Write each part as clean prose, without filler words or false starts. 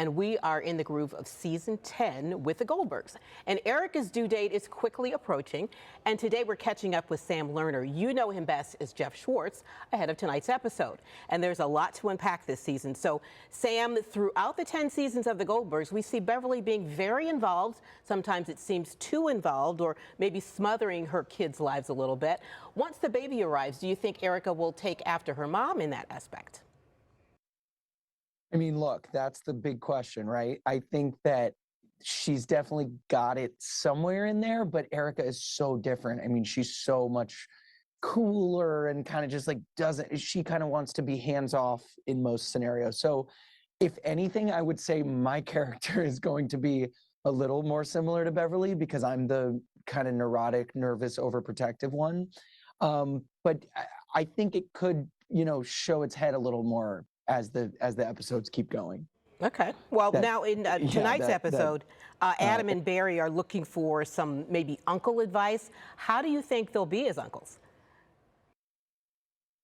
and we are in the groove of season 10 with the Goldbergs. And Erica's due date is quickly approaching, and today we're catching up with Sam Lerner. You know him best as Geoff Schwartz ahead of tonight's episode. And there's a lot to unpack this season. So, Sam, throughout the 10 seasons of the Goldbergs, we see Beverly being very involved. Sometimes it seems too involved, or maybe smothering her kids' lives a little bit. Once the baby arrives, do you think Erica will take after her mom in that aspect? I mean, look, that's the big question, right? I think that she's definitely got it somewhere in there, but Erica is so different. I mean, she's so much cooler and kind of just like she kind of wants to be hands off in most scenarios. So if anything, I would say my character is going to be a little more similar to Beverly because I'm the kind of neurotic, nervous, overprotective one. But I think it could, show its head a little more as the episodes keep going. Okay. Well, now in tonight's episode, Adam and Barry are looking for some maybe uncle advice. How do you think they'll be as uncles?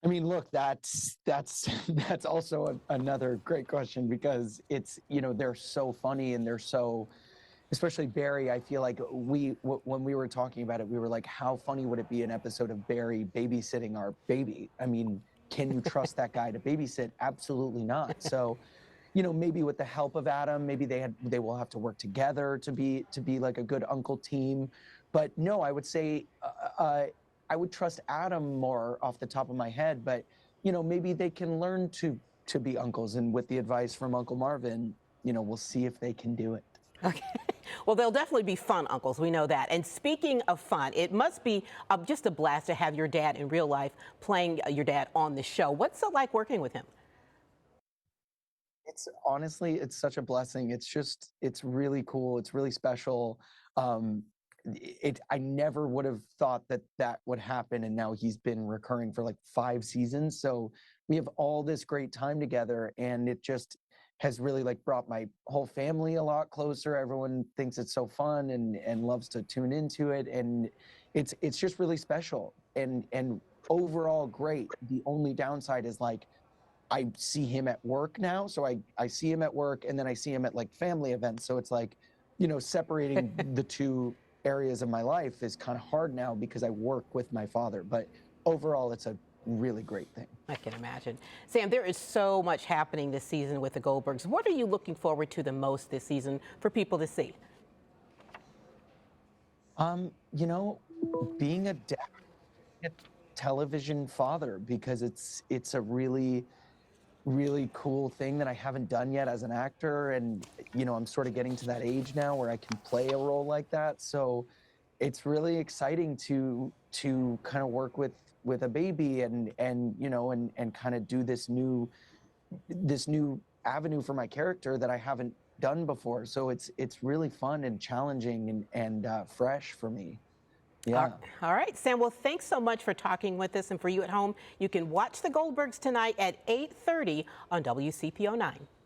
I mean, look, that's also another great question because it's, they're so funny and they're so, especially Barry. I feel like when we were talking about it, we were like, how funny would it be an episode of Barry babysitting our baby? I mean, can you trust that guy to babysit? Absolutely not. So, maybe with the help of Adam, maybe they will have to work together to be like a good uncle team. But no, I would say I would trust Adam more off the top of my head. But maybe they can learn to be uncles, and with the advice from Uncle Marvin, we'll see if they can do it. Okay. Well, they'll definitely be fun uncles. We know that. And speaking of fun, it must be just a blast to have your dad in real life playing your dad on the show. What's it like working with him? It's honestly, it's such a blessing. It's really cool. It's really special. I never would have thought that would happen. And now he's been recurring for like 5 seasons. So we have all this great time together, and it just has really like brought my whole family a lot closer. Everyone thinks it's so fun and loves to tune into it. And it's just really special and overall great. The only downside is like, I see him at work now. So I see him at work and then I see him at like family events. So it's like, separating the two areas of my life is kind of hard now because I work with my father. But overall, it's a really great thing. I can imagine. Sam, there is so much happening this season with the Goldbergs. What are you looking forward to the most this season for people to see? Being a dad, a television father, because it's a really, really cool thing that I haven't done yet as an actor. And, I'm sort of getting to that age now where I can play a role like that. So it's really exciting to kind of work with a baby and kind of do this new avenue for my character that I haven't done before. So it's really fun and challenging and fresh for me. Yeah. All right, Sam, well, thanks so much for talking with us. And for you at home, you can watch the Goldbergs tonight at 8:30 on WCPO 9.